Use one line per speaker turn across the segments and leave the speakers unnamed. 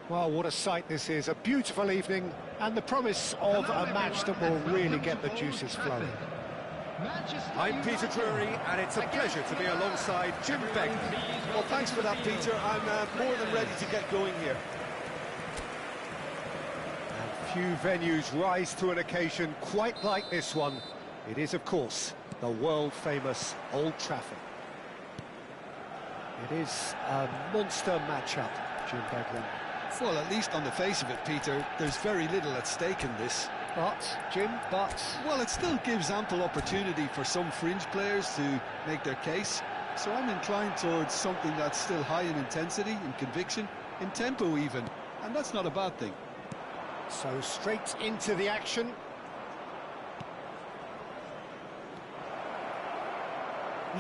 Well, what a sight this is. A beautiful evening and the promise of a match that will really get the juices flowing.
I'm Peter Drury, and it's a pleasure to be alongside Jim Begley.
Well, thanks for that, Peter. I'm more than ready to get going here.
And few venues rise to an occasion quite like this one. It is, of course, the world-famous Old Trafford. It is a monster matchup, Jim Begley.
Well, at least on the face of it, Peter, there's very little at stake in this.
But...
Well, it still gives ample opportunity for some fringe players to make their case. So I'm inclined towards something that's still high in intensity, in conviction, in tempo even. And that's not a bad thing.
So straight into the action.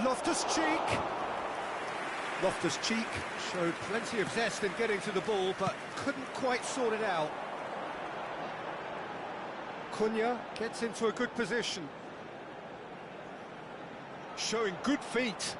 Loftus-Cheek. Loftus-Cheek
showed plenty of zest in getting to the ball, but couldn't quite sort it out.
Cunha gets into a good position. Showing good feet.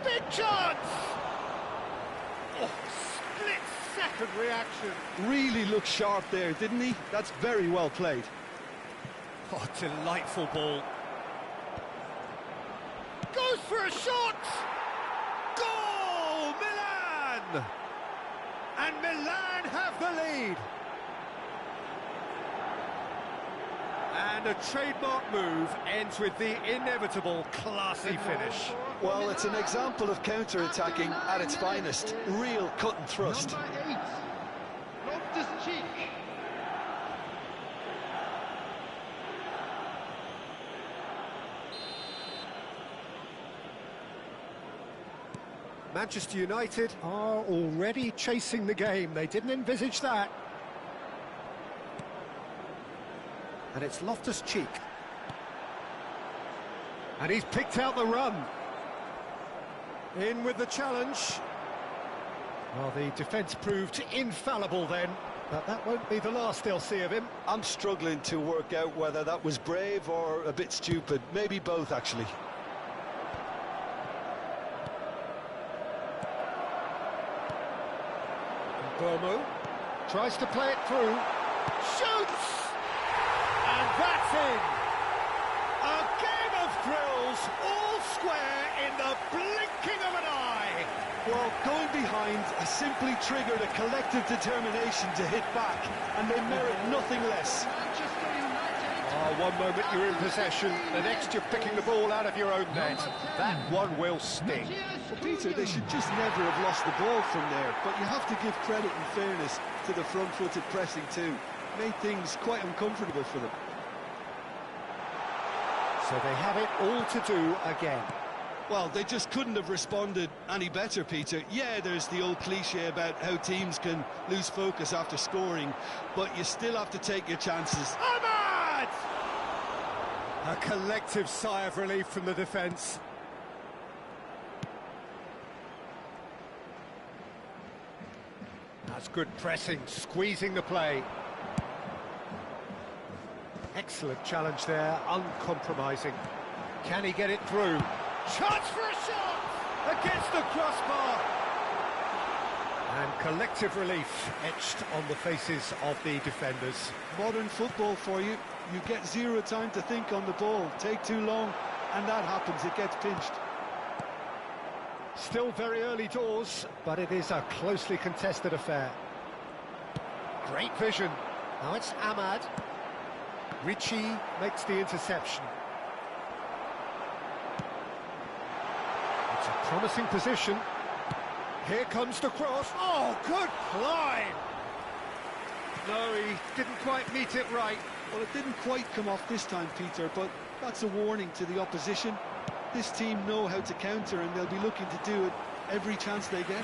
Big chance! Oh, split-second reaction.
Really looked sharp there, didn't he? That's very well played.
Oh, delightful ball.
Goes for a shot! Goal! Milan! And Milan have the lead.
And a trademark move ends with the inevitable classy finish.
Well, it's an example of counter-attacking at its finest. Real cut and thrust.
Number 8, Loftus-Cheek.
Manchester United are already chasing the game. They didn't envisage that. And it's Loftus-Cheek. And he's picked out the run. In with the challenge. Well, the defence proved infallible then, but that won't be the last they'll see of him.
I'm struggling to work out whether that was brave or a bit stupid. Maybe both, actually.
Burmo tries to play it through. Shoots! And that's in! A game of thrills, all square in the blinking of an eye!
Well, going behind has simply triggered a collective determination to hit back, and they merit nothing less.
One moment you're in possession, the next you're picking the ball out of your own net. That one will sting.
Well, Peter, they should just never have lost the ball from there, but you have to give credit and fairness to the front-footed pressing too. Made things quite uncomfortable for them.
So they have it all to do again.
Well, they just couldn't have responded any better, Peter. Yeah, there's the old cliche about how teams can lose focus after scoring, but you still have to take your chances.
Ahmad!
A collective sigh of relief from the defence.
That's good pressing, squeezing the play. Excellent challenge there, uncompromising. Can he get it through? Chance for a shot! Against the crossbar! And collective relief etched on the faces of the defenders.
Modern football for you. You get zero time to think on the ball. Take too long, and that happens. It gets pinched.
Still very early doors, but it is a closely contested affair. Great vision. Now it's Ahmad. Ritchie makes the interception. It's a promising position. Here comes the cross. Oh, good climb! No, he didn't quite meet it right.
Well, it didn't quite come off this time, Peter, but that's a warning to the opposition. This team know how to counter, and they'll be looking to do it every chance they get.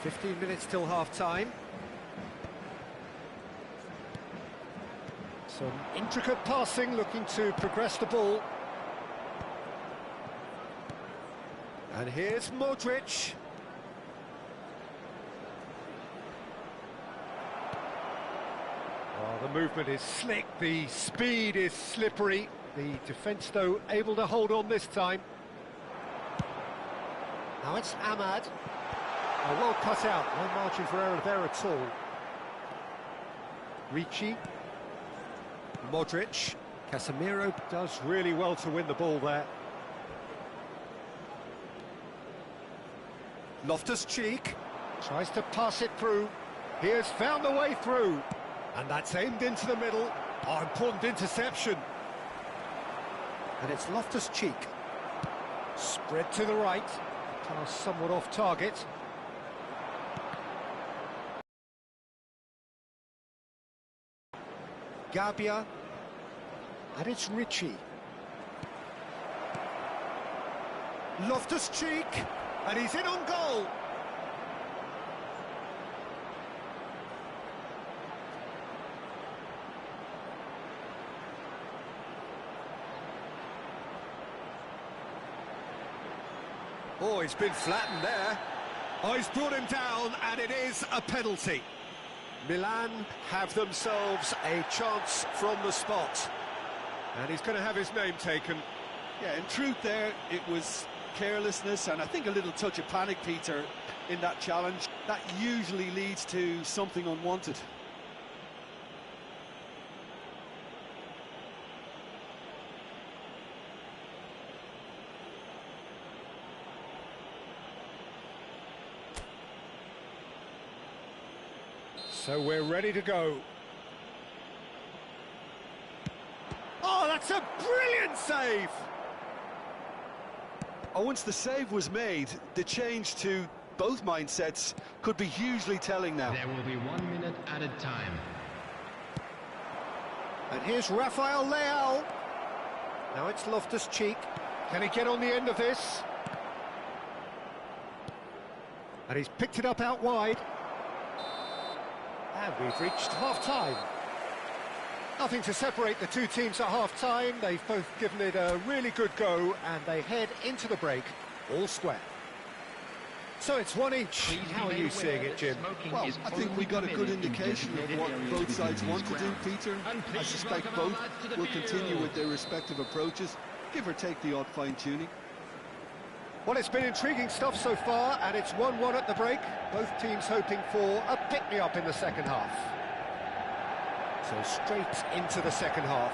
15 minutes till half-time. Some intricate passing, looking to progress the ball. And here's Modric. Oh, the movement is slick, the speed is slippery. The defence, though, able to hold on this time. Now it's Ahmad. Oh, well cut out, no margin for error there at all. Ricci. Modric. Casemiro does really well to win the ball there. Loftus-Cheek tries to pass it through. He has found the way through. And that's aimed into the middle. Oh, important interception. And it's Loftus-Cheek. Spread to the right. Pass somewhat off target. Gabia. And it's Ritchie. Loftus-Cheek. And he's in on goal. Oh, he's been flattened there. Oh, he's brought him down, and it is a penalty. Milan have themselves a chance from the spot. And he's going to have his name taken.
Yeah, in truth there, it was carelessness and I think a little touch of panic, Peter, in that challenge. That usually leads to something unwanted.
So we're ready to go. Oh, that's a brilliant save!
Oh, once the save was made, the change to both mindsets could be hugely telling now.
There will be 1 minute added time.
And here's Rafael Leao. Now it's Loftus-Cheek. Can he get on the end of this? And he's picked it up out wide. And we've reached half-time. Nothing to separate the two teams at half-time. They've both given it a really good go, and they head into the break all square. So it's one each. How are you seeing it, Jim?
Well, I think we got a good indication of what both sides want to do, Peter. I suspect both will continue with their respective approaches, give or take the odd fine-tuning.
Well, it's been intriguing stuff so far, and it's 1-1 at the break. Both teams hoping for a pick-me-up in the second half. So straight into the second half.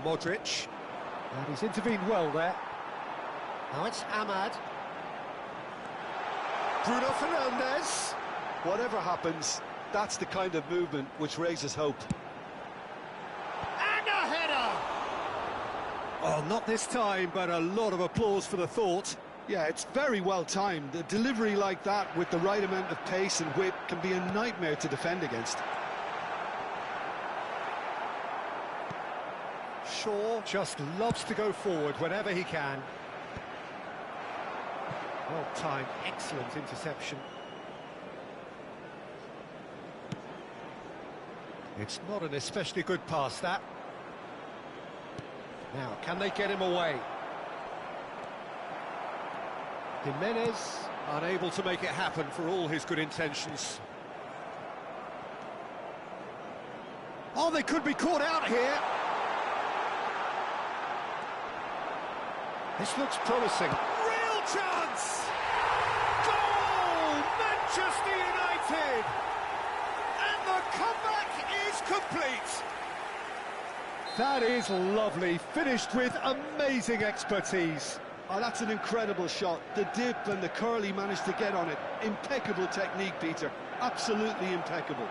Modric. And he's intervened well there. Now it's Ahmad. Bruno Fernandes.
Whatever happens, that's the kind of movement which raises hope.
And a header! Oh, not this time, but a lot of applause for the thought.
Yeah, it's very well timed. A delivery like that with the right amount of pace and whip can be a nightmare to defend against.
Shaw just loves to go forward whenever he can. Well timed, excellent interception. It's not an especially good pass, that. Now, can they get him away? Jimenez unable to make it happen for all his good intentions. Oh, they could be caught out here. This looks promising. Real chance! Goal! Manchester United! And the comeback is complete. That is lovely, finished with amazing expertise.
Oh, that's an incredible shot. The dip and the curl he managed to get on it. Impeccable technique, Peter. Absolutely impeccable.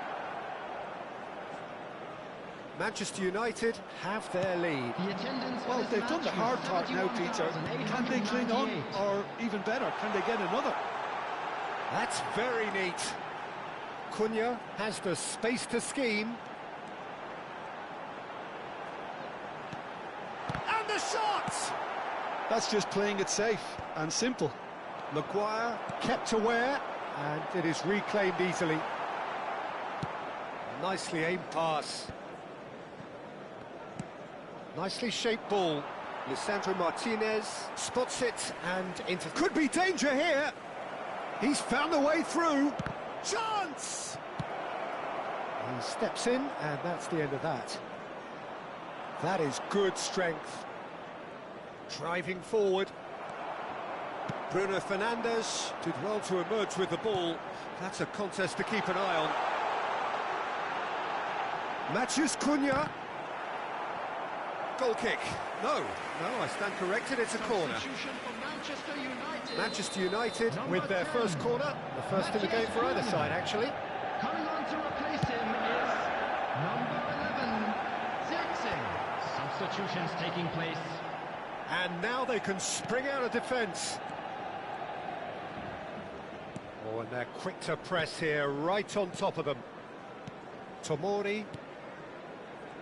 Manchester United have their lead.
Well, they've done the hard part now, Peter. Can they cling on? Or even better, can they get another?
That's very neat. Cunha has the space to scheme. And the shot!
That's just playing it safe and simple.
Maguire kept aware, and it is reclaimed easily. Nicely aimed pass. Nicely shaped ball. Lisandro Martinez spots it and into... Could be danger here! He's found a way through. Chance! He steps in, and that's the end of that. That is good strength. Driving forward. Bruno Fernandes did well to emerge with the ball. That's a contest to keep an eye on. Matheus Cunha. Goal kick. No, I stand corrected, it's a corner. Manchester United with their first corner, the first in the game for either side, actually.
Coming on to replace him is number 11, Zirkzee. Substitutions taking place.
And now they can spring out of defence. Oh, and they're quick to press here, right on top of them. Tomori.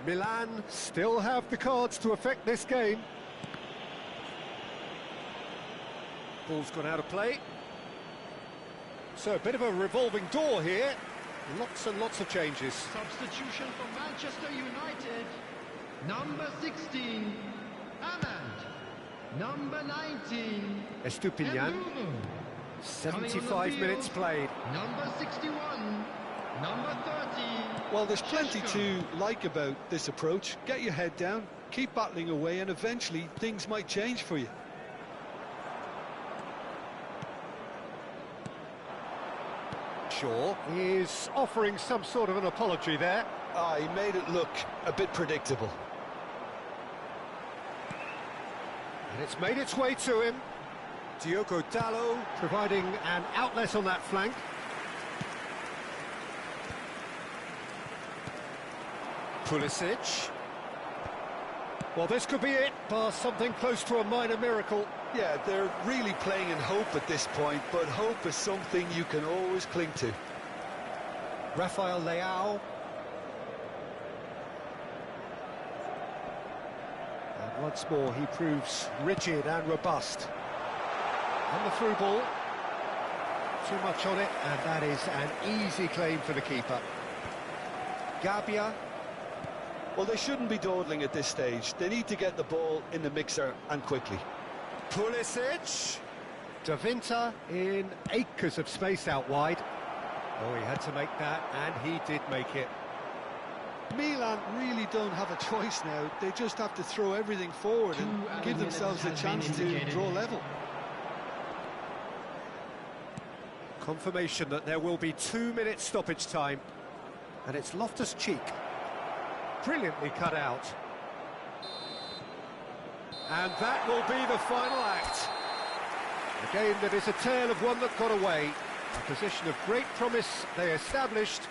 Milan still have the cards to affect this game. Ball's gone out of play. So a bit of a revolving door here. Lots and lots of changes.
Substitution for Manchester United. Number 16, Ahmad. Number 19,
Estupinian. 75 minutes played.
Number 61, number 30.
Well, there's plenty to like about this approach. Get your head down, keep battling away, and eventually things might change for you.
Shaw is offering some sort of an apology there.
He made it look a bit predictable.
And it's made its way to him. Diogo Dalot providing an outlet on that flank. Pulisic. Well, this could be it, bar something close to a minor miracle.
Yeah, they're really playing in hope at this point, but hope is something you can always cling to.
Rafael Leao. And once more, he proves rigid and robust. And the through ball. Too much on it, and that is an easy claim for the keeper. Gabia.
Well, they shouldn't be dawdling at this stage. They need to get the ball in the mixer and quickly.
Pulisic. Davinta in acres of space out wide. Oh, he had to make that, and he did make it.
Milan really don't have a choice now. They just have to throw everything forward and give themselves a chance to draw level.
Confirmation that there will be 2 minutes stoppage time, and it's Loftus-Cheek. Brilliantly cut out. And that will be the final act. A game that is a tale of one that got away. A position of great promise they established.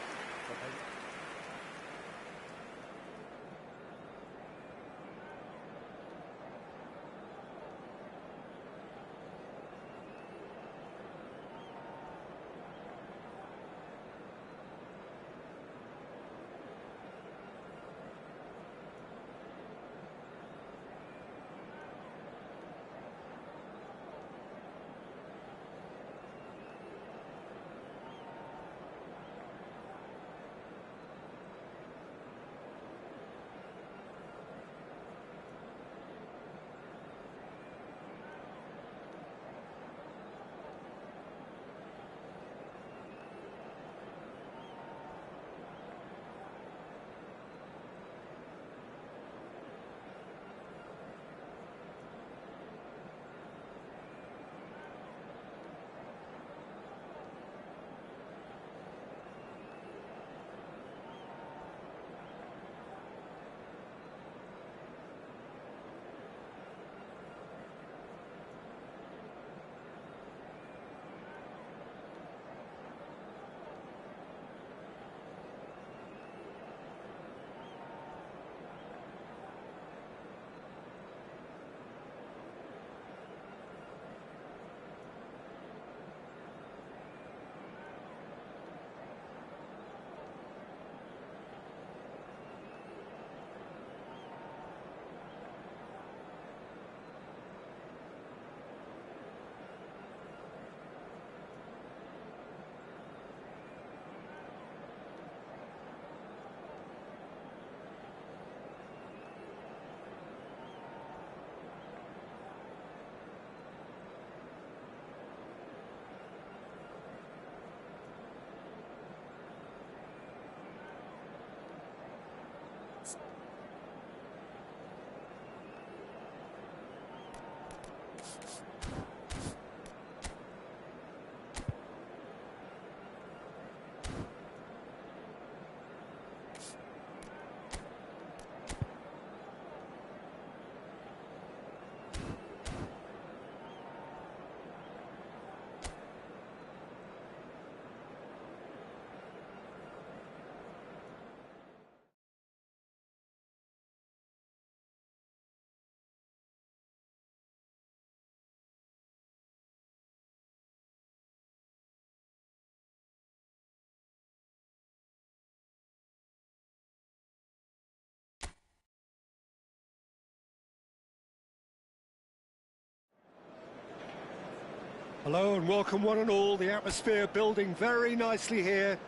Hello and welcome one and all. The atmosphere building very nicely here.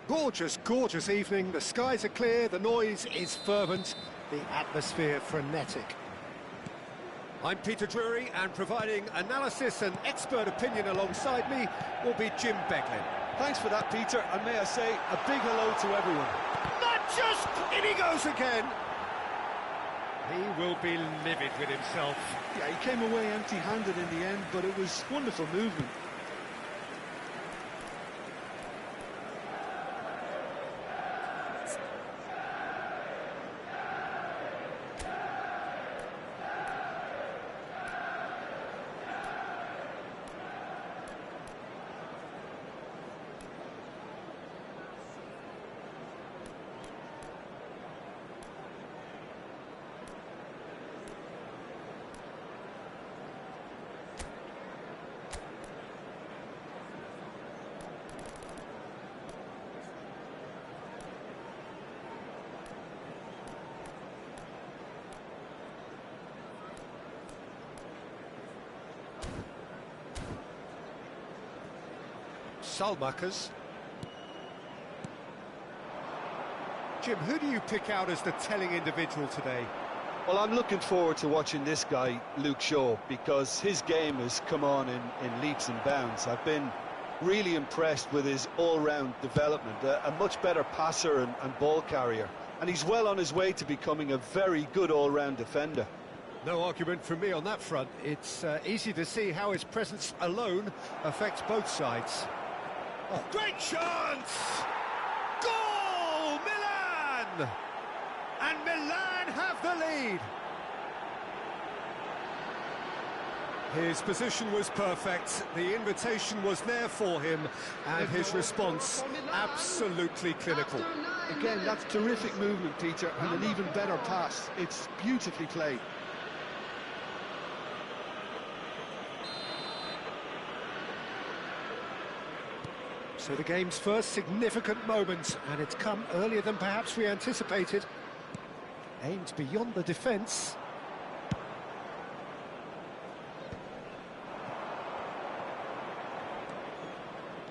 Gorgeous, gorgeous evening. The skies are clear, the noise is fervent, the atmosphere frenetic. I'm Peter Drury, and providing analysis and expert opinion alongside me will be Jim Beglin.
Thanks for that, Peter, and may I say a big hello to everyone.
Not just... in he goes again! He will be livid with himself.
Yeah, he came away empty-handed in the end, but it was wonderful movement.
Salmakers. Jim, who do you pick out as the telling individual today?
Well, I'm looking forward to watching this guy, Luke Shaw, because his game has come on in leaps and bounds. I've been really impressed with his all-round development, a much better passer and ball carrier, and he's well on his way to becoming a very good all-round defender.
No argument from me on that front. It's easy to see how his presence alone affects both sides. Oh, great chance! Goal! Milan! And Milan have the lead. His position was perfect, the invitation was there for him, and his response absolutely clinical.
Again, that's terrific movement, Peter, and an even better pass. It's beautifully played.
So the game's first significant moment, and it's come earlier than perhaps we anticipated. Aims beyond the defence.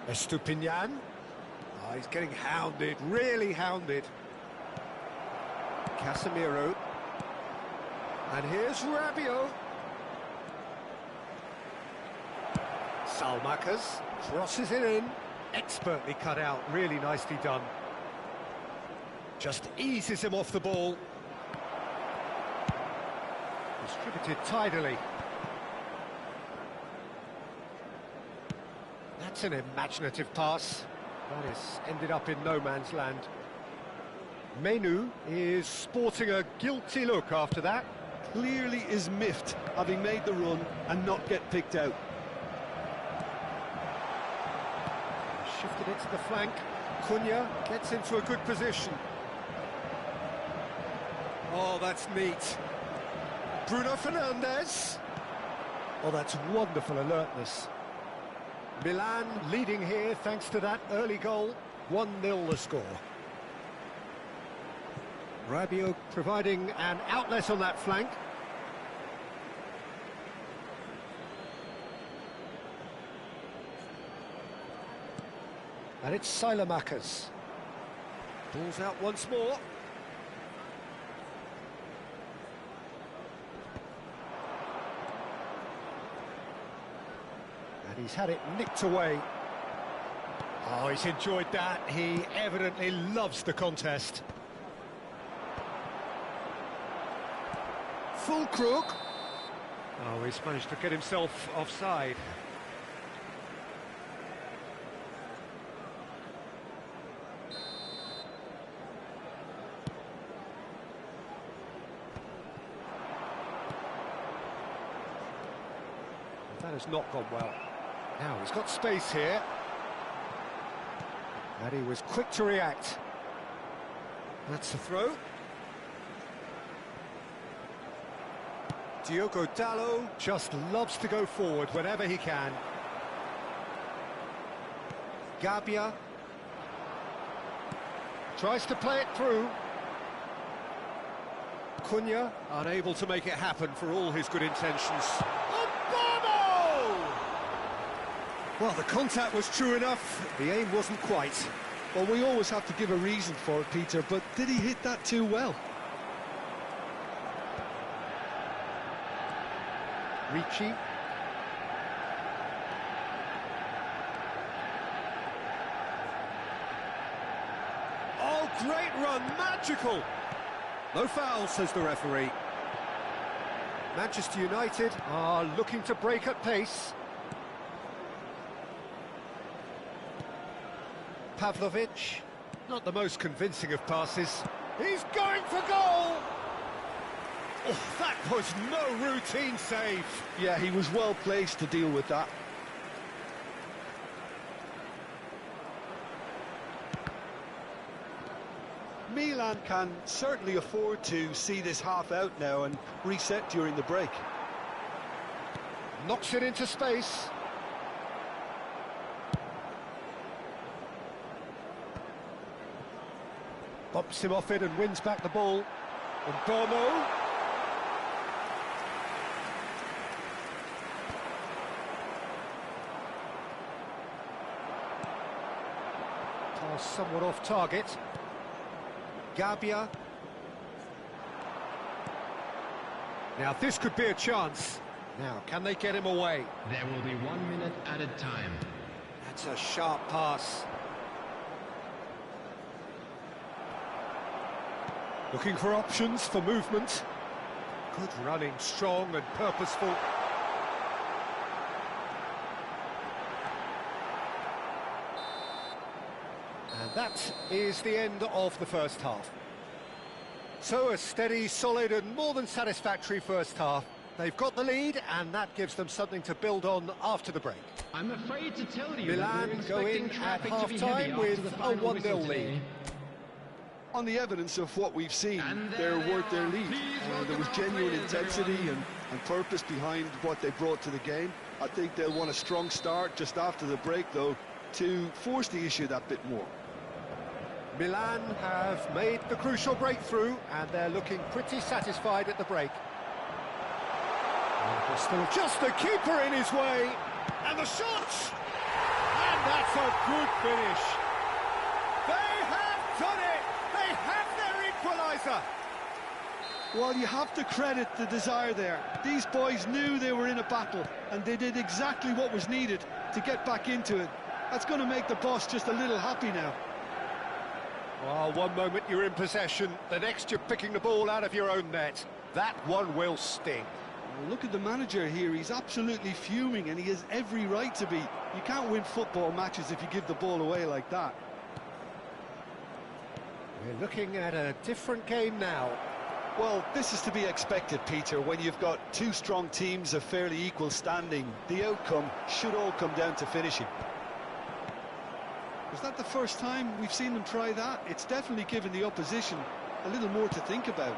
Estupinian. Oh, he's getting hounded, really hounded. Casemiro. And here's Rabiot. Salmakers crosses it in. Expertly cut out, really nicely done. Just eases him off the ball. Distributed tidily. That's an imaginative pass. That has ended up in no man's land. Menu is sporting a guilty look after that.
Clearly is miffed, having made the run and not get picked out.
Shifted it to the flank. Cunha gets into a good position. Oh, that's neat. Bruno Fernandes. Oh, that's wonderful alertness. Milan leading here thanks to that early goal. 1-0 the score. Rabiot providing an outlet on that flank. And it's Salmakers. Ball's out once more. And he's had it nicked away. Oh, he's enjoyed that. He evidently loves the contest. Full crook. Oh, he's managed to get himself offside. That has not gone well. Now he's got space here. And he was quick to react. That's the throw. Diogo Dalot just loves to go forward whenever he can. Gabia tries to play it through. Cunha unable to make it happen for all his good intentions. Well, the contact was true enough, the aim wasn't quite.
Well, we always have to give a reason for it, Peter, but did he hit that too well?
Ricci. Oh, great run, magical! No foul, says the referee. Manchester United are looking to break at pace. Pavlovic, not the most convincing of passes. He's going for goal! Oh, that was no routine save.
Yeah, he was well placed to deal with that. Milan can certainly afford to see this half out now and reset during the break.
Knocks it into space. Bumps him off it and wins back the ball. And Bono. Pass somewhat off target. Gabbia. Now this could be a chance. Now, can they get him away?
There will be 1 minute added time.
That's a sharp pass. Looking for options for movement. Good running, strong and purposeful. And that is the end of the first half. So a steady, solid and more than satisfactory first half. They've got the lead and that gives them something to build on after the break.
I'm afraid to tell you
Milan
that we're
go
expecting
in at
traffic to be heavy
half-time
after
with
the
a
final
1-0
whistle
lead.
today.
On the evidence of what we've seen,
And
they're
there they
worth their
are.
lead.
Please
There
welcome
was
our
genuine
players,
intensity
everyone.
and purpose behind what they brought to the game. I think they'll want a strong start just after the break, though, to force the issue that bit more.
Milan have made the crucial breakthrough and they're looking pretty satisfied at the break. And there's still just the keeper in his way. And the shot! And that's a good finish. They have done it! They have their equaliser!
Well, you have to credit the desire there. These boys knew they were in a battle and they did exactly what was needed to get back into it. That's going to make the boss just a little happy now.
Well, one moment you're in possession, the next you're picking the ball out of your own net. That one will sting.
Well, look at the manager here. He's absolutely fuming and he has every right to be. You can't win football matches if you give the ball away like that.
We're looking at a different game now.
Well, this is to be expected, Peter. When you've got two strong teams of fairly equal standing, the outcome should all come down to finishing. Is that the first time we've seen them try that? It's definitely given the opposition a little more to think about.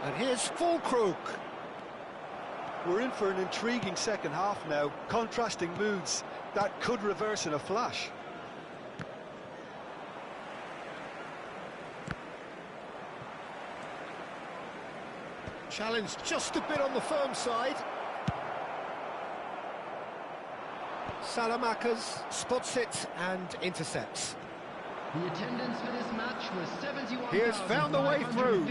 And here's Fulkrug.
We're in for an intriguing second half now. Contrasting moods that could reverse in a flash.
Challenge just a bit on the firm side. Salamakers spots it and intercepts.
The attendance for this match was 71,550.
He has found the way through.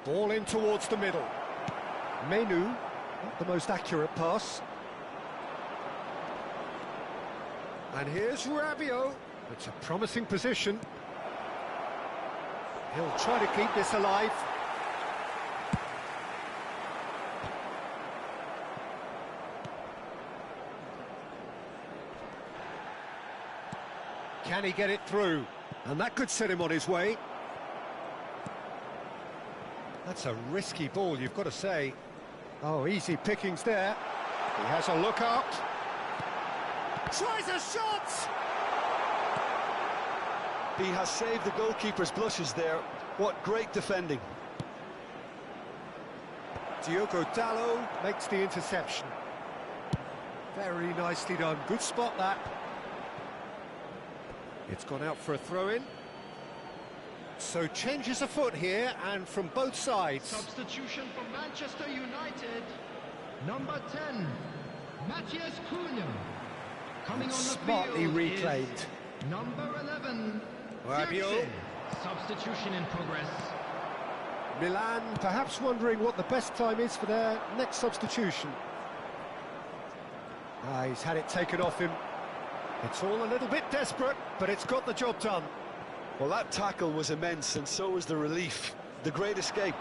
Ball in towards the middle. Menu, not the most accurate pass. And here's Rabiot. It's a promising position. He'll try to keep this alive. Can he get it through? And that could set him on his way. That's a risky ball, you've got to say. Oh, easy pickings there. He has a look out. Tries a shot!
He has saved the goalkeeper's blushes there. What great defending.
Diogo Dalot makes the interception. Very nicely done. Good spot, that. It's gone out for a throw-in. So changes afoot here, and from both sides.
Substitution for Manchester United. Number 10, Matthias Cunha. Coming on the
Smartly
field
reclaimed.
is number 11,
Rabiot.
Zirkzee. Substitution in progress.
Milan perhaps wondering what the best time is for their next substitution. He's had it taken off him. It's all a little bit desperate, but it's got the job done.
Well, that tackle was immense, and so was the relief. The great escape.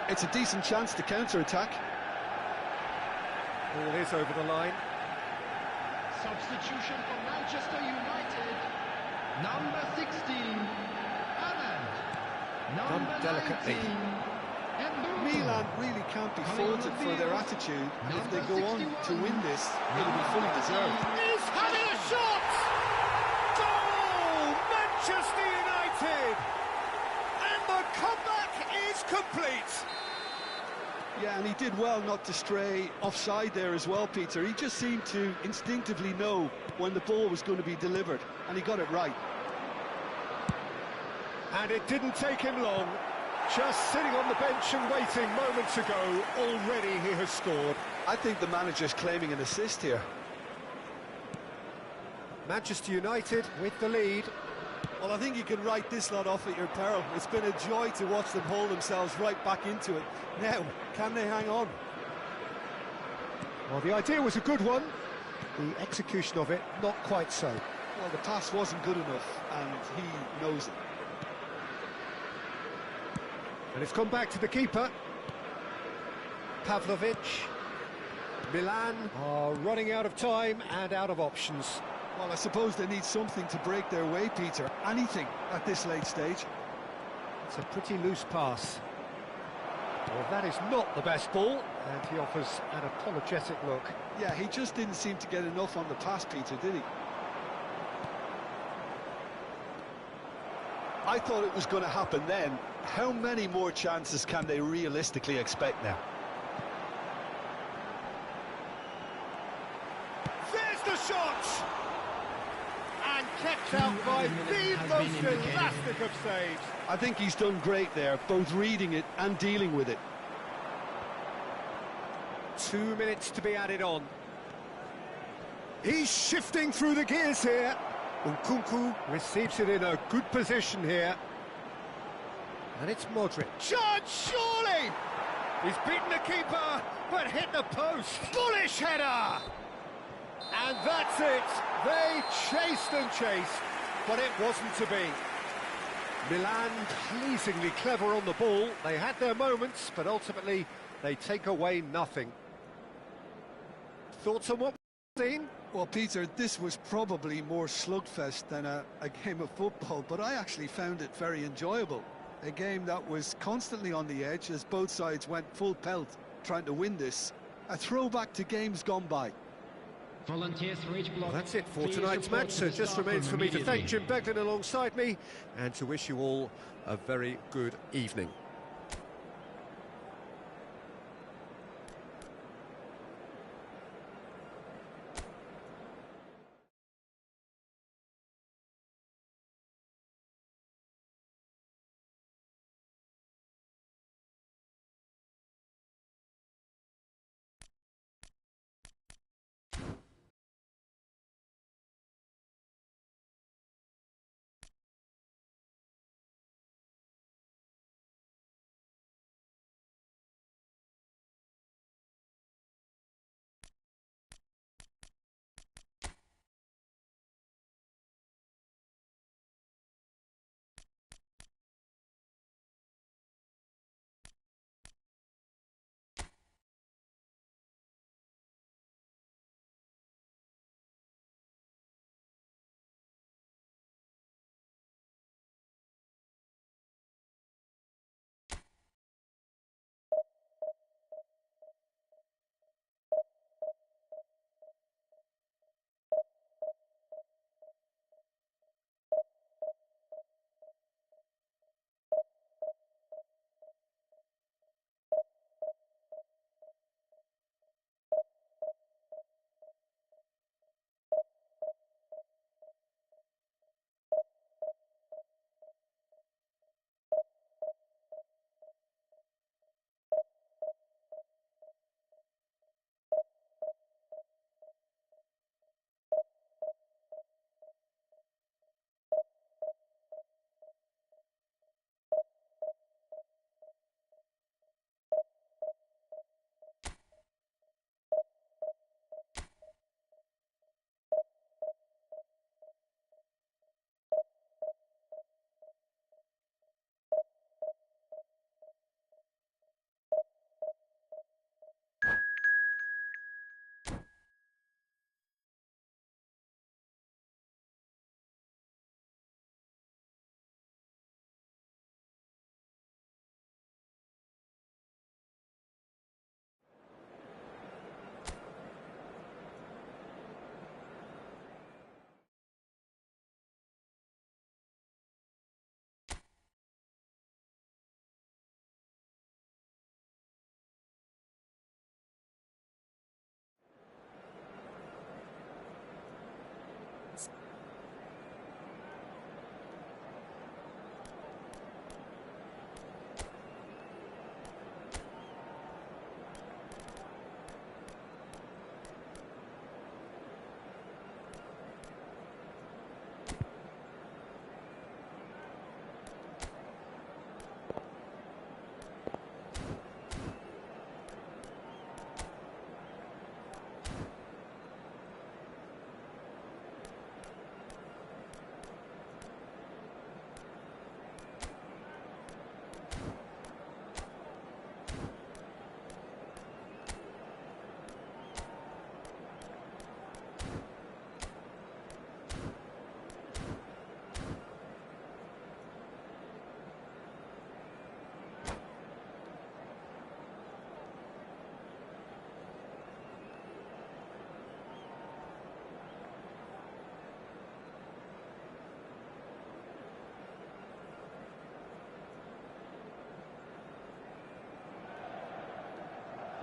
It's a decent chance to counter-attack.
Ball is over the line.
Substitution for Manchester United. Number 16, Haaland. Number
delicately.
19, Mbappe.
Milan really can't be faulted for their attitude, and if they go on to win this, it'll be fully deserved.
He's having a shot! Goal! Manchester United! And the comeback is complete!
Yeah, and he did well not to stray offside there as well, Peter. He just seemed to instinctively know when the ball was going to be delivered, and he got it right.
And it didn't take him long. Just sitting on the bench and waiting moments ago, already he has scored.
I think the manager's claiming an assist here.
Manchester United with the lead.
Well, I think you can write this lot off at your peril. It's been a joy to watch them haul themselves right back into it. Now, can they hang on?
Well, the idea was a good one. The execution of it, not quite so.
Well, the pass wasn't good enough, and he knows it.
And it's gone back to the keeper. Pavlovic. Milan are running out of time and out of options.
Well, I suppose they need something to break their way, Peter. Anything at this late stage.
It's a pretty loose pass. Well, that is not the best ball, and he offers an apologetic look.
Yeah, he just didn't seem to get enough on the pass, Peter, did he? I thought it was going to happen then. How many more chances can they realistically expect now?
There's the shot! And kept out by the most elastic of saves.
I think he's done great there, both reading it and dealing with it.
2 minutes to be added on. He's shifting through the gears here. Nkunku receives it in a good position here. And it's Modric.
Chance, surely! He's beaten the keeper, but hit the post. Bullish header! And that's it. They chased and chased, but it wasn't to be.
Milan pleasingly clever on the ball. They had their moments, but ultimately they take away nothing. Thoughts on what we've seen?
Well, Peter, this was probably more slugfest than a game of football, but I actually found it very enjoyable. A game that was constantly on the edge as both sides went full pelt trying to win this. A throwback to games gone by.
Volunteers for each block.
Well, that's it for
Please
tonight's
report
match,
to
so
the
it just
staff
remains for
room
me to thank
immediately.
Jim Beglin alongside me and to wish you all a very good evening.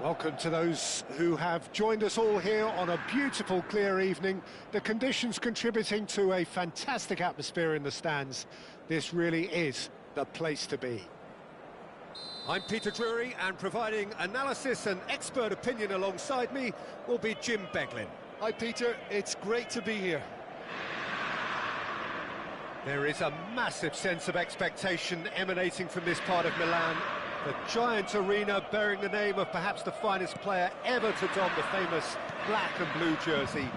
Welcome to those who have joined us all here on a beautiful, clear evening. The conditions contributing to a fantastic atmosphere in the stands. This really is the place to be. I'm Peter Drury, and providing analysis and expert opinion alongside me will be Jim Beglin.
Hi Peter, it's great to be here.
There is a massive sense of expectation emanating from this part of Milan. The giant arena bearing the name of perhaps the finest player ever to don the famous black and blue jersey.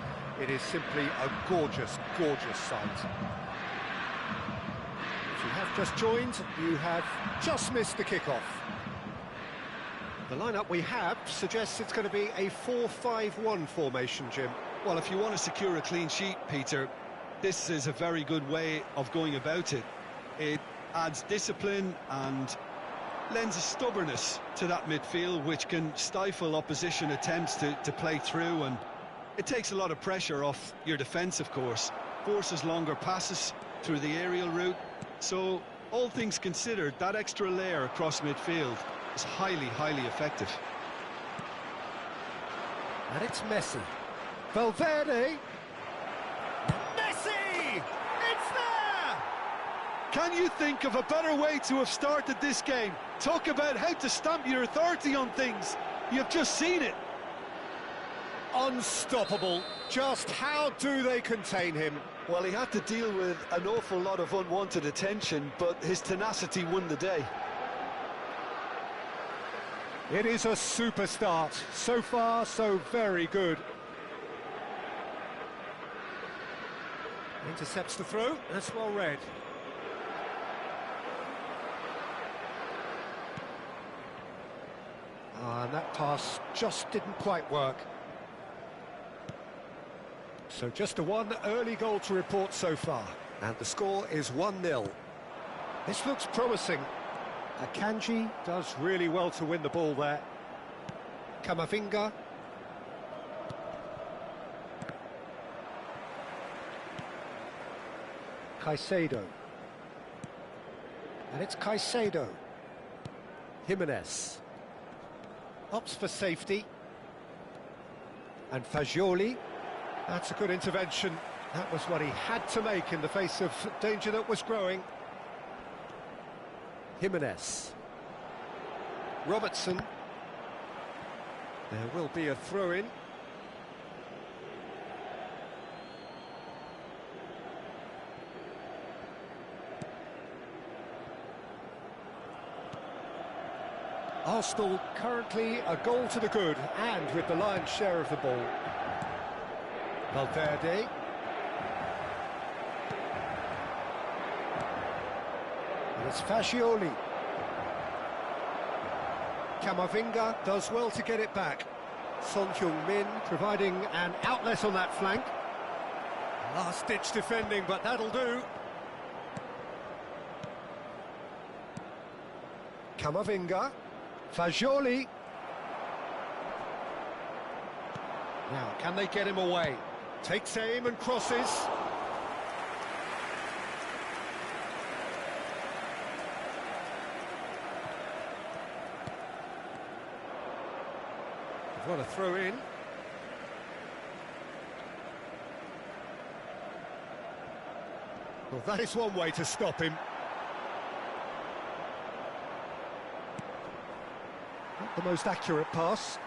It is simply a gorgeous, gorgeous sight. If you have just joined, you have just missed the kickoff. The lineup we have suggests it's going to be a 4-5-1 formation, Jim.
Well, if you want to secure a clean sheet, Peter, this is a very good way of going about it. It adds discipline and lends a stubbornness to that midfield, which can stifle opposition attempts to play through, and it takes a lot of pressure off your defence, of course. Forces longer passes through the aerial route. So, all things considered, that extra layer across midfield is highly, highly effective.
And it's Messi. Valverde. Messi! It's there!
Can you think of a better way to have started this game? Talk about how to stamp your authority on things. You've just seen it.
Unstoppable. Just how do they contain him?
Well, he had to deal with an awful lot of unwanted attention, but his tenacity won the day.
It is a super start. So far, so very good. Intercepts the throw. That's well read. And that pass just didn't quite work. So just a one early goal to report so far. And the score is 1-0. This looks promising. Akanji does really well to win the ball there. Camavinga. Caicedo. And it's Caicedo. Jimenez. Opts for safety. And Fagioli. That's a good intervention. That was what he had to make in the face of danger that was growing. Jimenez. Robertson. There will be a throw-in. Arsenal currently a goal to the good, and with the lion's share of the ball. Valverde. And it's Fagioli. Camavinga does well to get it back. Son Heung-min providing an outlet on that flank. Last-ditch defending, but that'll do. Camavinga. Fagioli. Now, can they get him away? Takes aim and crosses. What a throw in. Well, that is one way to stop him. Not the most accurate pass.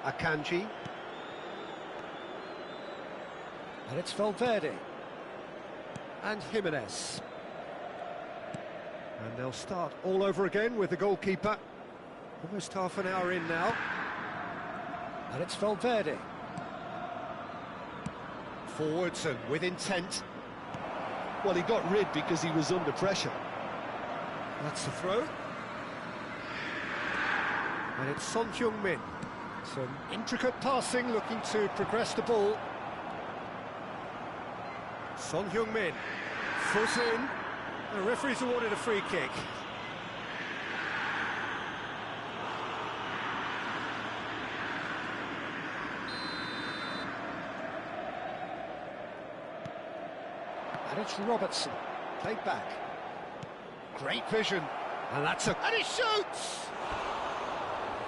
Akanji. And it's Valverde. And Jimenez. And they'll start all over again with the goalkeeper. Almost half an hour in now. And it's Valverde. Forwards and with intent.
Well, he got rid because he was under pressure.
That's the throw. And it's Son Heung-min. Some intricate passing, looking to progress the ball. Son Heung-min. Foot in. The referee's awarded a free kick. And it's Robertson, played back. Great vision. And and he shoots!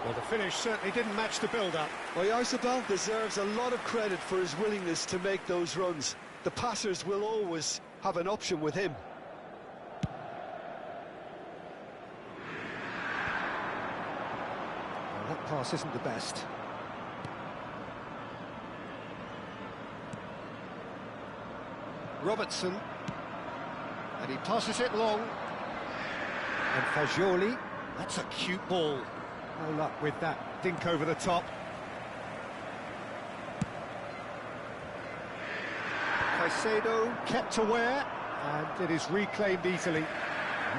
Well, the finish certainly didn't match the build-up.
Oyarzabal deserves a lot of credit for his willingness to make those runs. The passers will always have an option with him.
Well, that pass isn't the best. Robertson. And he passes it long. And Fagioli. That's a cute ball. No luck with that dink over the top. Caicedo kept aware, and it is reclaimed easily.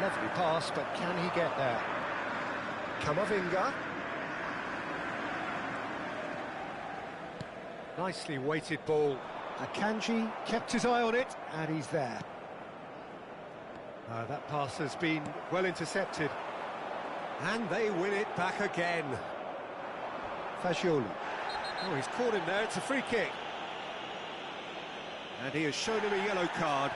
Lovely pass, but can he get there? Camavinga. Nicely weighted ball. Akanji kept his eye on it, and he's there. That pass has been well intercepted. And they win it back again. Fagioli. Oh, he's caught him there, it's a free kick. And he has shown him a yellow card.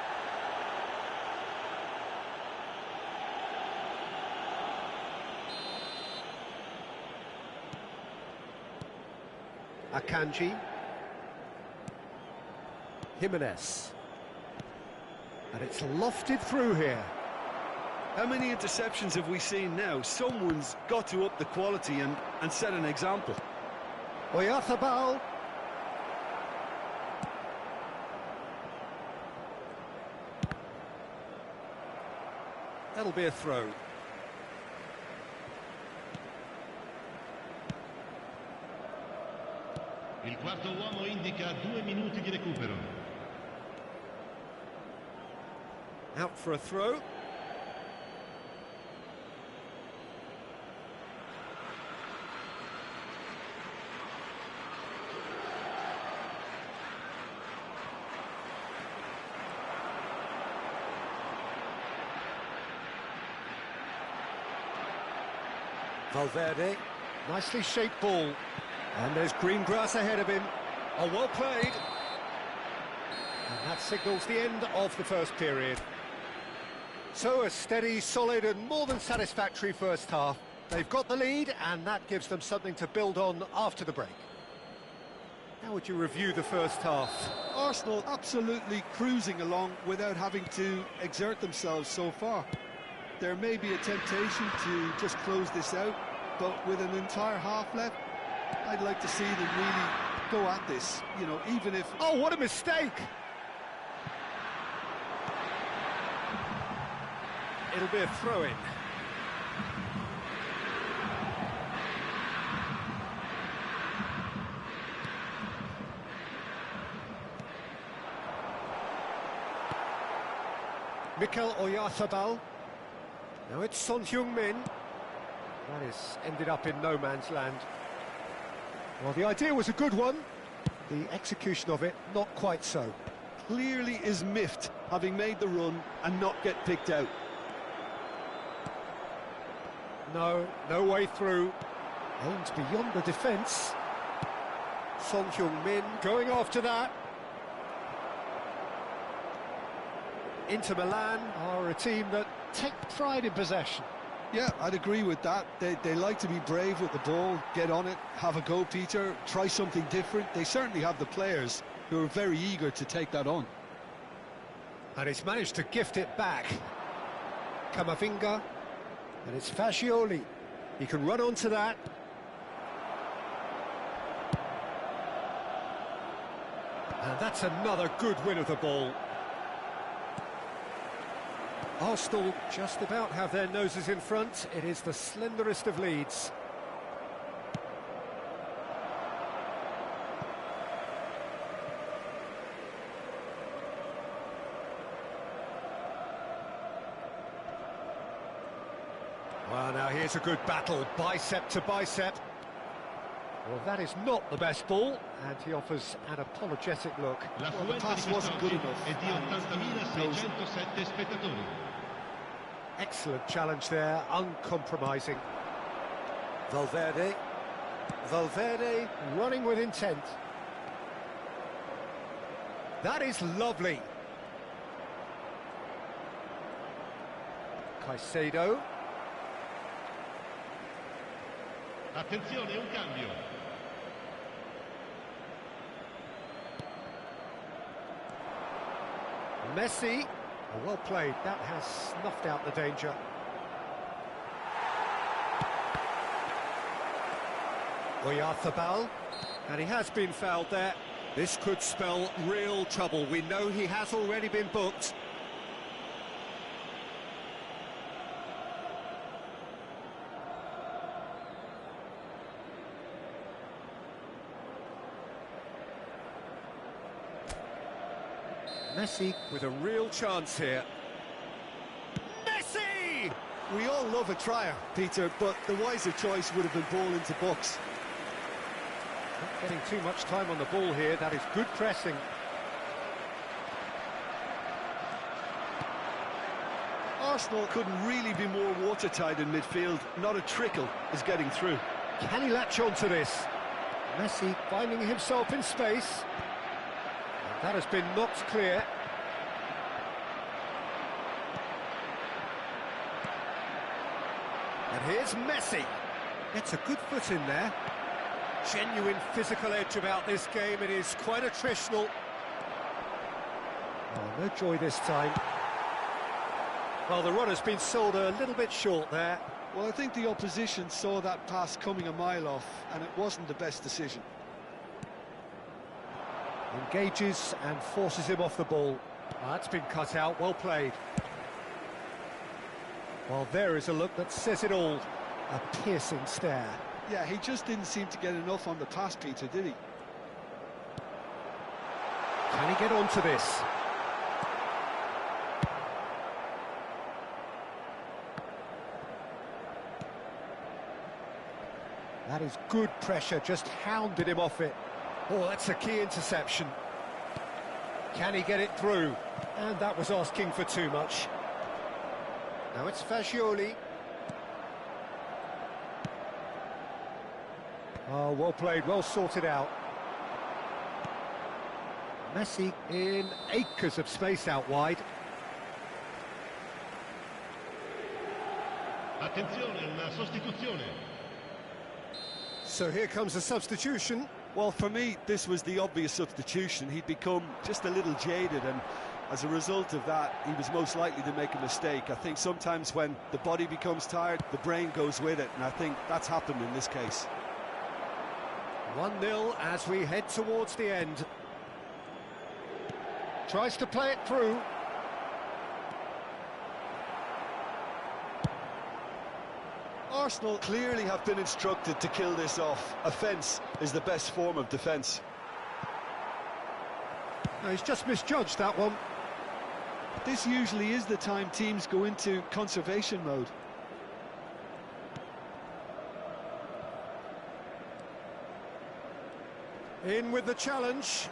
Akanji. Jimenez. And it's lofted through here.
How many interceptions have we seen now? Someone's got to up the quality and set an example.
Oyarzabal. That'll be a throw.
Il quarto uomo indica 2 minuti di recupero.
Out for a throw. Valverde, nicely shaped ball. And there's green grass ahead of him. Oh, well played. And that signals the end of the first period. So a steady, solid and more than satisfactory first half. They've got the lead and that gives them something to build on after the break. How would you review the first half?
Arsenal absolutely cruising along without having to exert themselves so far. There may be a temptation to just close this out, but with an entire half left, I'd like to see them really go at this, you know, even if...
Oh, what a mistake! It'll be a throw-in. Mikel Oyarzabal. Now it's Son Heung-min. That is ended up in no man's land. Well, the idea was a good one. The execution of it, not quite so.
Clearly is miffed, having made the run and not get picked out.
No way through. Aims beyond the defence. Son Heung-min going after that. Inter Milan are a team that take pride in possession.
Yeah, I'd agree with that. They like to be brave with the ball, get on it, have a go, Peter, try something different. They certainly have the players who are very eager to take that on.
And he's managed to gift it back. Camavinga. And it's Fagioli. He can run onto that. And that's another good win of the ball. Arsenal just about have their noses in front. It is the slenderest of leads. Well, now here's a good battle, bicep to bicep. Well, that is not the best ball, and he offers an apologetic look.
Well, the pass wasn't good enough.
È di 80.607 spettatori.
Excellent challenge there, uncompromising. Valverde. Valverde running with intent. That is lovely. Caicedo.
Attenzione, un cambio.
Messi. Oh, well played. That has snuffed out the danger. Oyarzabal. And he has been fouled there. This could spell real trouble. We know he has already been booked. Messi with a real chance here. Messi!
We all love a trier, Peter, but the wiser choice would have been ball into box.
Not getting too much time on the ball here. That is good pressing.
Arsenal couldn't really be more watertight in midfield. Not a trickle is getting through.
Can he latch on to this? Messi finding himself in space. That has been knocked clear. And here's Messi. Gets a good foot in there. Genuine physical edge about this game. It is quite attritional. Oh, no joy this time. Well, the run has been sold a little bit short there.
Well, I think the opposition saw that pass coming a mile off, and it wasn't the best decision.
Engages and forces him off the ball. That's been cut out, well played. Well, there is a look that says it all. A piercing stare.
Yeah, he just didn't seem to get enough on the pass, Peter, did he?
Can he get onto this? That is good pressure, just hounded him off it. Oh, that's a key interception. Can he get it through? And that was asking for too much. Now it's Fagioli. Oh, well played, well sorted out. Messi in acres of space out wide.
Attenzione, una sostituzione.
So here comes a substitution.
Well, for me, this was the obvious substitution. He'd become just a little jaded, and as a result of that, he was most likely to make a mistake. I think sometimes when the body becomes tired, the brain goes with it, and I think that's happened in this case.
1-0 as we head towards the end. Tries to play it through.
Arsenal clearly have been instructed to kill this off. Offence is the best form of defence.
No, he's just misjudged that one.
This usually is the time teams go into conservation mode.
In with the challenge.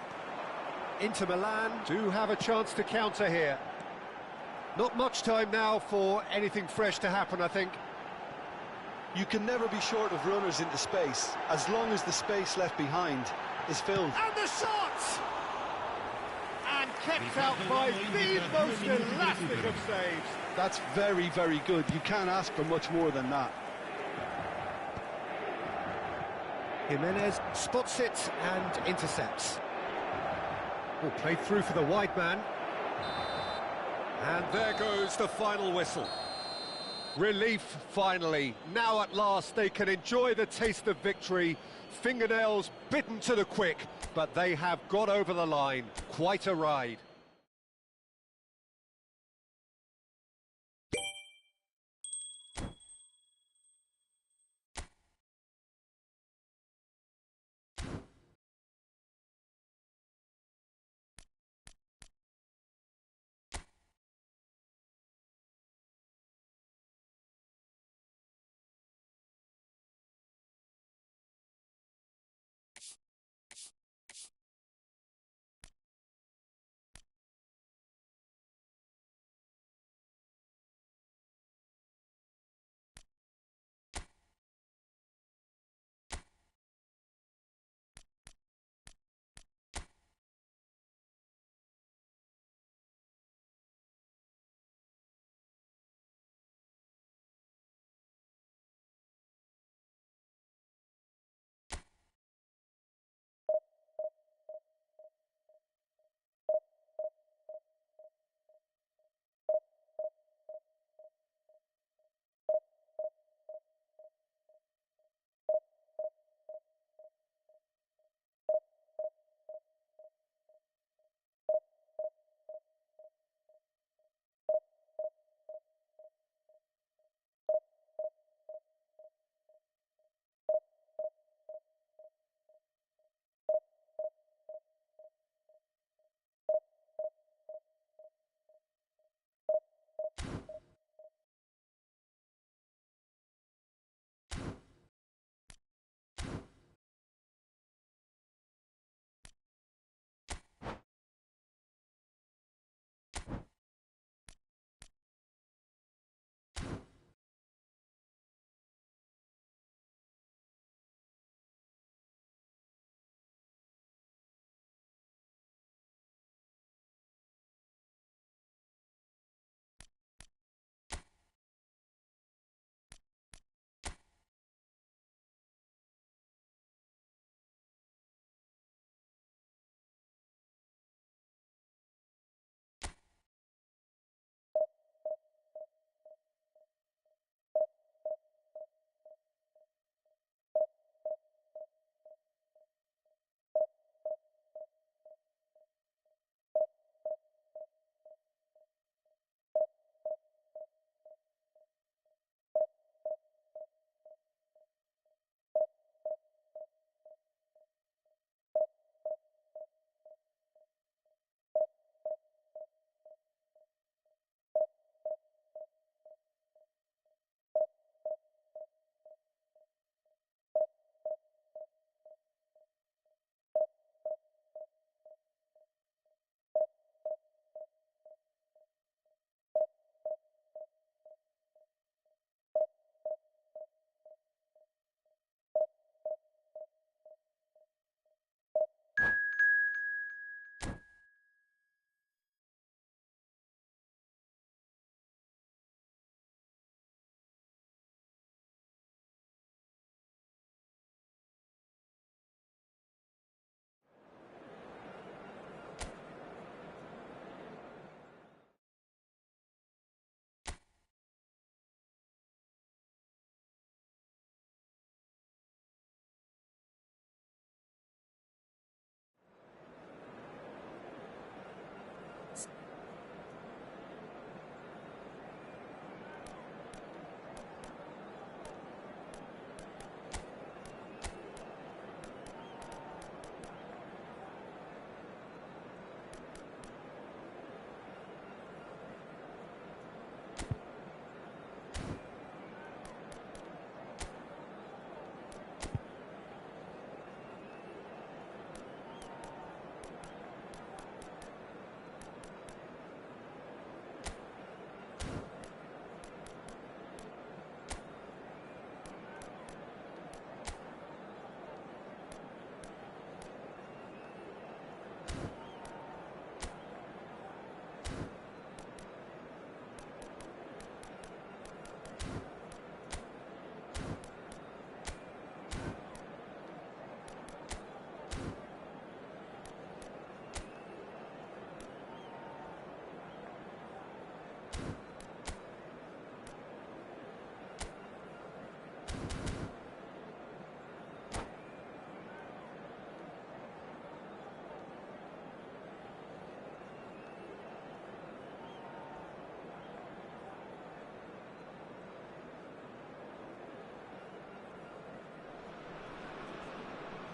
Inter Milan do have a chance to counter here. Not much time now for anything fresh to happen, I think.
You can never be short of runners into space, as long as the space left behind is filled.
And the shot! And kept out by the most elastic of saves.
That's very, very good. You can't ask for much more than that.
Jimenez spots it and intercepts. Oh, played through for the wide man. And there goes the final whistle. Relief, finally. Now at last they can enjoy the taste of victory. Fingernails bitten to the quick, but they have got over the line. Quite a ride.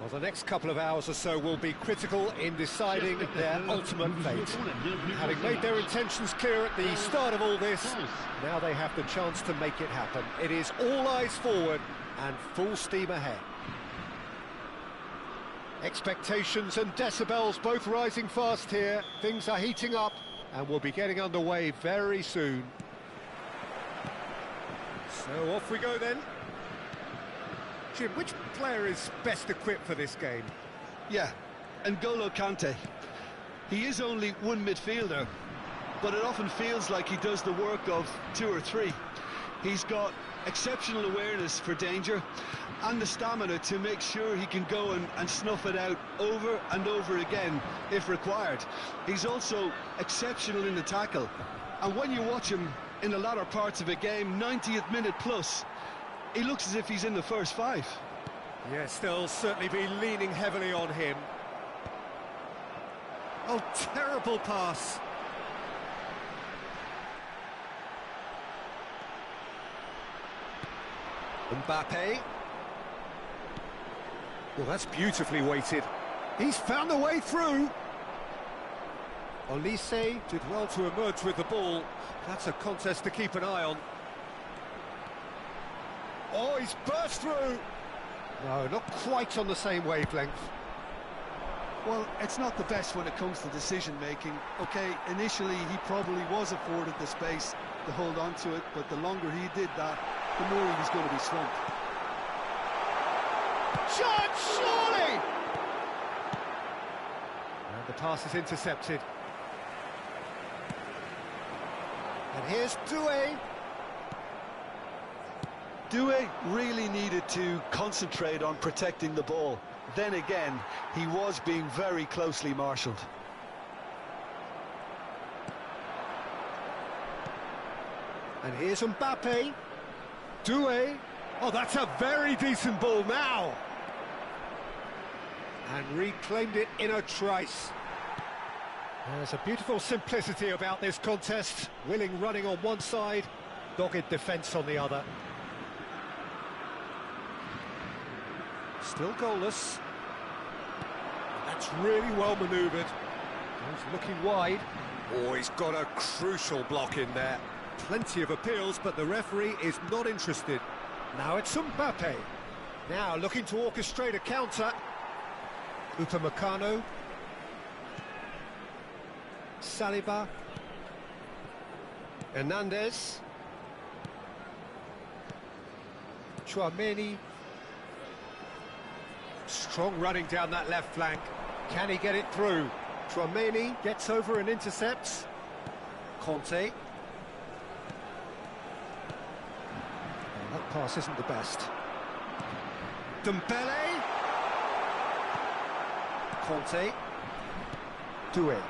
Well, the next couple of hours or so will be critical in deciding their ultimate fate. Having made their intentions clear at the start of all this, now they have the chance to make it happen. It is all eyes forward and full steam ahead. Expectations and decibels both rising fast here. Things are heating up and we'll be getting underway very soon. So off we go then. Jim, which player is best equipped for this game?
Yeah, N'Golo Kante. He is only one midfielder, but it often feels like he does the work of two or three. He's got exceptional awareness for danger and the stamina to make sure he can go and snuff it out over and over again if required. He's also exceptional in the tackle, and when you watch him in the latter parts of a game, 90th minute plus, he looks as if he's in the first five.
Yes, they'll certainly be leaning heavily on him. Oh, terrible pass. Mbappe. Well, that's beautifully weighted. He's found a way through. Olise did well to emerge with the ball. That's a contest to keep an eye on. Oh, he's burst through. No, not quite on the same wavelength.
Well, it's not the best when it comes to decision-making. OK, initially he probably was afforded the space to hold on to it, but the longer he did that, the more he was going to be swamped.
Shot, surely! And the pass is intercepted. And here's Doué.
Doué really needed to concentrate on protecting the ball. Then again, he was being very closely marshalled.
And here's Mbappe. Doué. Oh, that's a very decent ball now. And reclaimed it in a trice. There's a beautiful simplicity about this contest. Willing running on one side, dogged defence on the other. Still goalless. That's really well manoeuvred. He's looking wide. Oh, he's got a crucial block in there. Plenty of appeals, but the referee is not interested. Now it's Mbappe. Now looking to orchestrate a counter. Upamecano. Saliba. Hernandez. Tchouaméni. Strong running down that left flank. Can he get it through? Tchouaméni gets over and intercepts. Conte. Oh, that pass isn't the best. Dembele. Conte. Doué.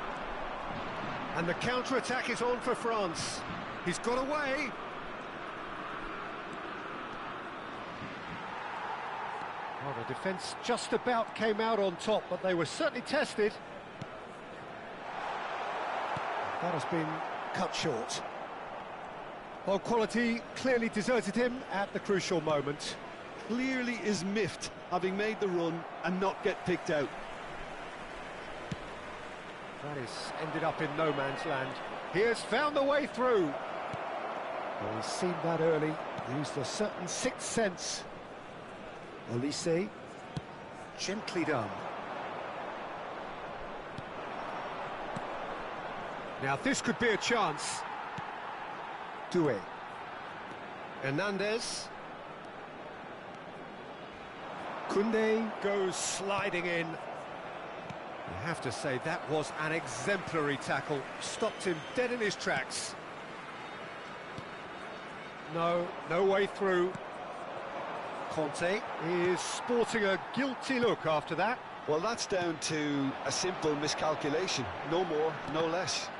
And the counter-attack is on for France. He's got away. Well, the defence just about came out on top, but they were certainly tested. That has been cut short. Well, quality clearly deserted him at the crucial moment.
Clearly is miffed, having made the run and not get picked out.
That is ended up in no man's land. He has found the way through. Well, he's seen that early, used a certain sixth sense. Olise, gently done. Now this could be a chance. Doué. Hernandez. Koundé goes sliding in. You have to say that was an exemplary tackle. Stopped him dead in his tracks. No way through. Conte is sporting a guilty look after that.
Well, that's down to a simple miscalculation. No more, no less.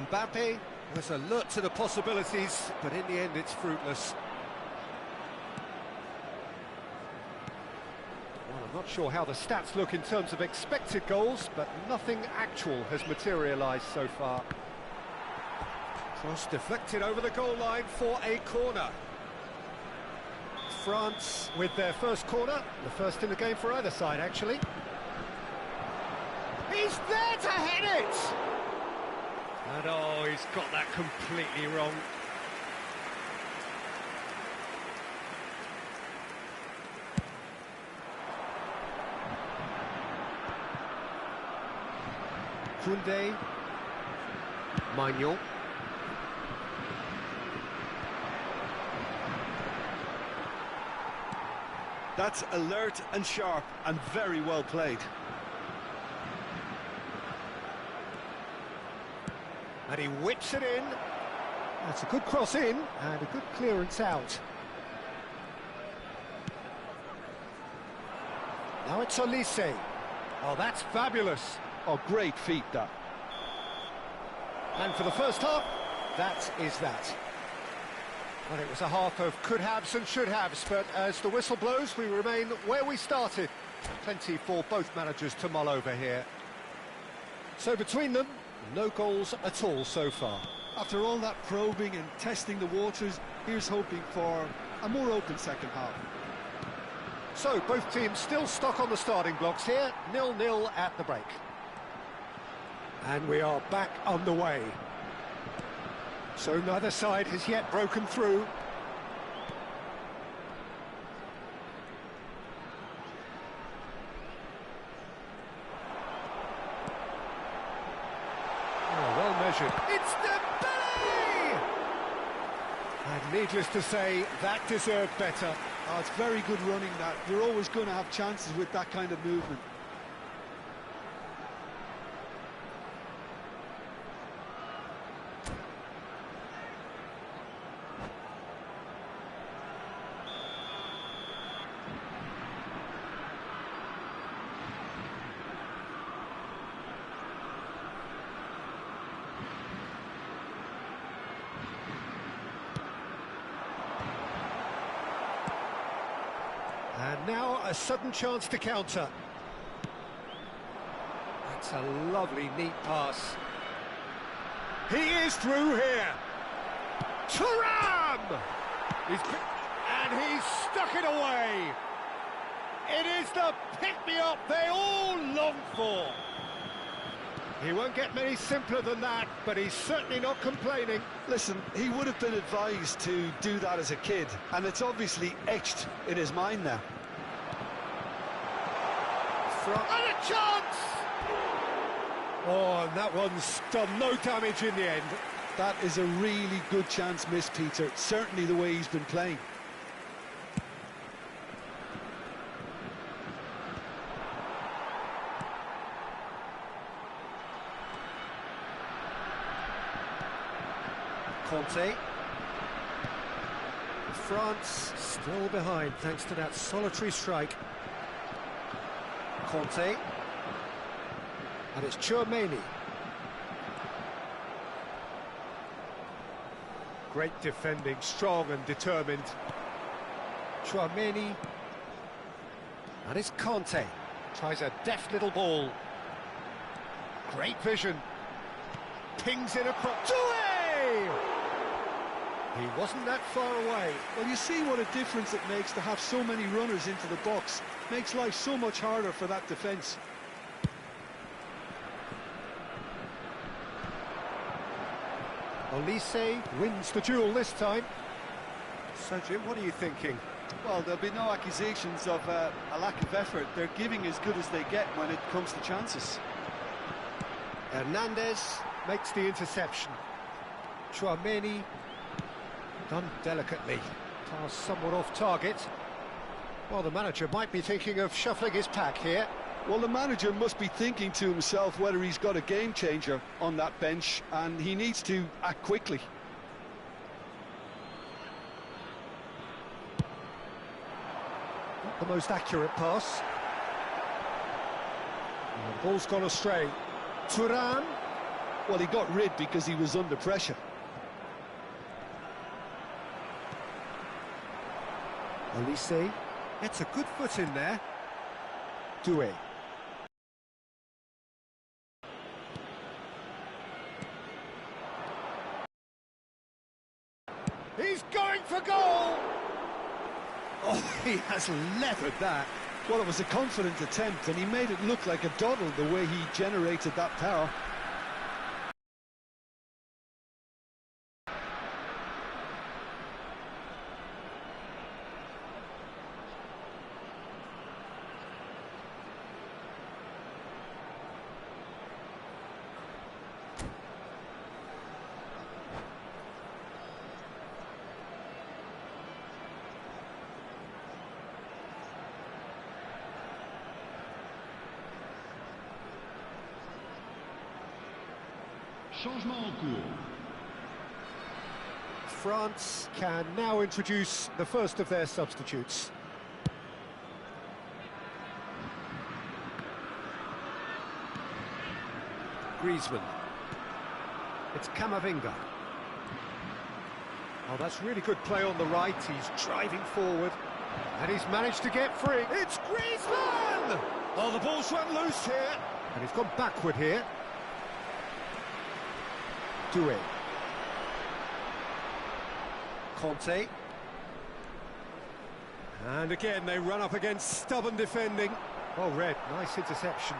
Mbappe was alert to the possibilities, but in the end it's fruitless. Well, I'm not sure how the stats look in terms of expected goals, but nothing actual has materialised so far. Cross deflected over the goal line for a corner. France with their first corner, the first in the game for either side, actually. He's there to hit it! And oh, he's got that completely wrong. Koundé, Maignan.
That's alert and sharp and very well played.
And he whips it in. That's a good cross in and a good clearance out. Now it's Olise. Oh, that's fabulous.
Oh, great feat, that.
And for the first half, that is that. Well, it was a half of could-haves and should-haves, but as the whistle blows, we remain where we started. Plenty for both managers to mull over here. So between them, no goals at all so far.
After all that probing and testing the waters, here's hoping for a more open second half.
So both teams still stuck on the starting blocks here, 0-0 at the break. And we are back underway. So neither side has yet broken through. Oh, well measured. It's Dembele! And needless to say, that deserved better.
Oh, it's very good running, that. You're always going to have chances with that kind of movement.
And now a sudden chance to counter. That's a lovely, neat pass. He is through here. Thuram! And he's stuck it away. It is the pick-me-up they all long for. He won't get many simpler than that, but he's certainly not complaining.
Listen, he would have been advised to do that as a kid, and it's obviously etched in his mind now.
And a chance! Oh, and that one's done no damage in the end.
That is a really good chance missed, Peter. Certainly the way he's been playing.
Conte. France still behind thanks to that solitary strike. Conte. And it's Tchouaméni. Great defending, strong and determined. Tchouaméni. And it's Conte. Tries a deft little ball. Great vision. Pings it across. He wasn't that far away.
Well, you see what a difference it makes to have so many runners into the box. Makes life so much harder for that defence.
Olise wins the duel this time. So, Jim, what are you thinking?
Well, there'll be no accusations of a lack of effort. They're giving as good as they get when it comes to chances.
Hernandez makes the interception. Tchouaméni, done delicately. Pass somewhat off target. Well, the manager might be thinking of shuffling his pack here.
Well, the manager must be thinking to himself whether he's got a game changer on that bench, and he needs to act quickly.
Not the most accurate pass. And the ball's gone astray. Thuram.
Well, he got rid because he was under pressure.
Olise. It's a good foot in there. Doué. He's going for goal! Oh, Oh, he has leathered that.
Well, it was a confident attempt, and he made it look like a doddle the way he generated that power.
Changement en cours.
France can now introduce the first of their substitutes. Griezmann. It's Camavinga. Oh, that's really good play on the right. He's driving forward. And he's managed to get free. It's Griezmann! Oh, the ball's run loose here. And he's gone backward here. Doué. Conte. And again, they run up against stubborn defending. Oh, Red, nice interception.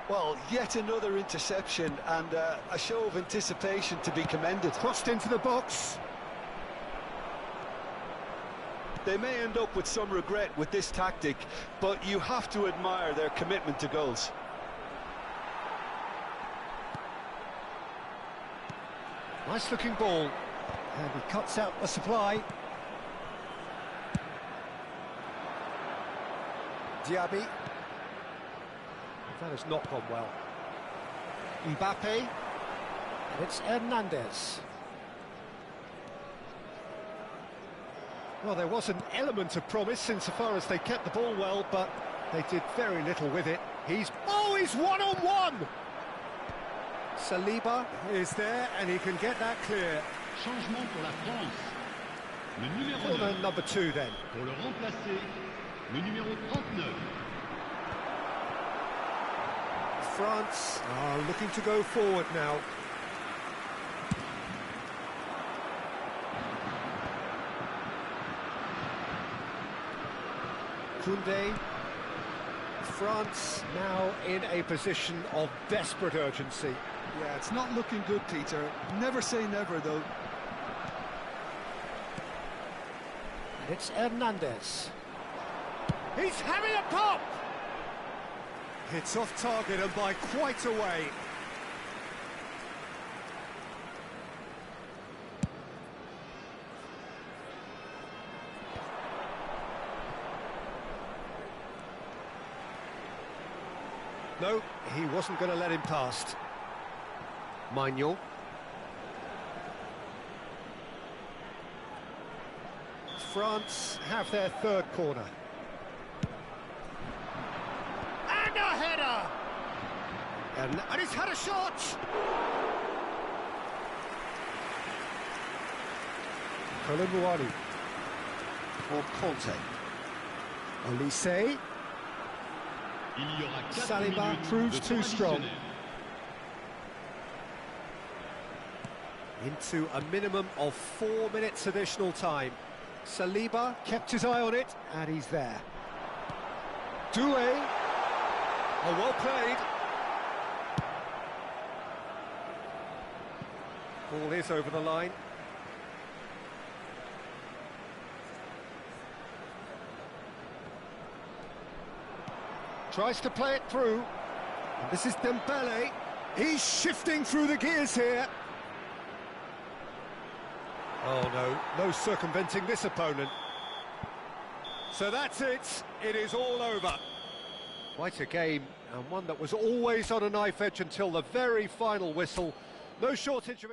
Well, yet another interception, and a show of anticipation to be commended.
Crossed into the box.
They may end up with some regret with this tactic, but you have to admire their commitment to goals.
Nice looking ball. And he cuts out the supply. Diaby. That has not gone well. Mbappe. And it's Hernandez. Well, there was an element of promise insofar as they kept the ball well, but they did very little with it. He's one-on-one! Saliba is there, and he can get that clear.
Changement pour la France. Le numéro
Corner
9.
number 2 then.
Pour le remplacer, le numéro 39.
France are looking to go forward now. Koundé. France now in a position of desperate urgency.
Yeah, it's not looking good, Peter. Never say never, though.
And it's Hernandez. He's having a pop! It's off target and by quite a way. No, he wasn't going to let him past. Maignan. France have their third corner. And a header! And he's had a shot! Colomboani. For Conte. Olise.
Il y aura 4
Saliba
minutes
proves
de
too
temps
strong.
additionnel.
Into a minimum of 4 minutes additional time. Saliba kept his eye on it, and he's there. Doué. Oh, well played. Ball is over the line. Tries to play it through. And this is Dembele. He's shifting through the gears here. Oh no, no circumventing this opponent. So that's it. It is all over. Quite a game, and one that was always on a knife edge until the very final whistle. No shortage of...